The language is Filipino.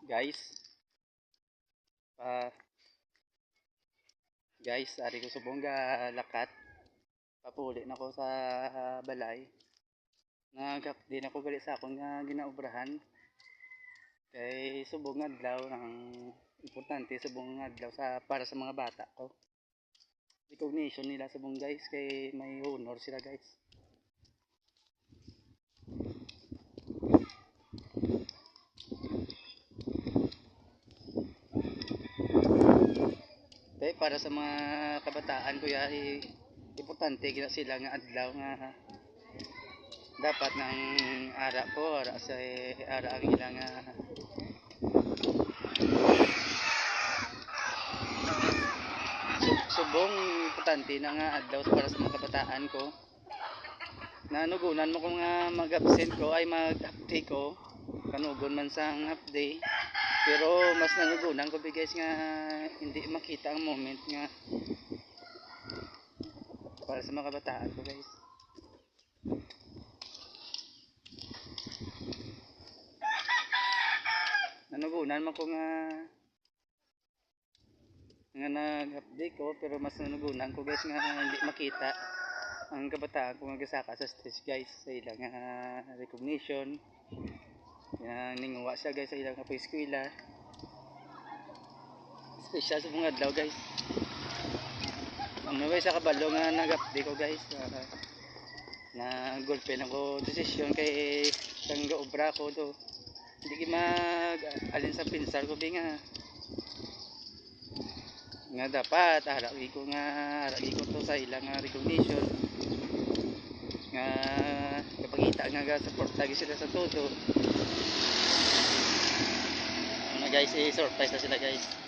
Guys, pa guys, ari ko subong ga lakat. Papuli na ko sa balay. Nagap din ako gali sa akong nga ginaubrahan. Kay subong adlaw ang importante subong adlaw sa para sa mga bata ko. Recognition nila subong guys kay may honor sila guys. Kay para sa mga kabataan ko ya importante gina sila nga adlaw nga dapat ng ara ko ara sa ara ang ilang subong importante na nga adlaw para sa mga kabataan ko. Nanugunan mo ko nga mag-absent ko ay mag-half day ko. Kanugon man sang half day. Pero mas nanugunan ko guys nga hindi makita ang moment nga para sa mga kabataan ko guys. Nanugunan mo ko nga nag-update ko pero mas nanugunan ko guys nga hindi makita ang kabataan ko nga gasaka sa stage guys sa ilang recognition. Yan ninguwa siya guys sa ilang eskwela. Special sa mga adlaw guys. Ano guys sa kabalo nga nag-update ko guys. Na gulpen ako desisyon kay sang gaobra ko to. Hindi mag alin sa pinsar ko nga dapat aragi ko to sa ilang recognition nga kapagita nga support lagi sila sa todo. Guys, i-surprise na sila guys.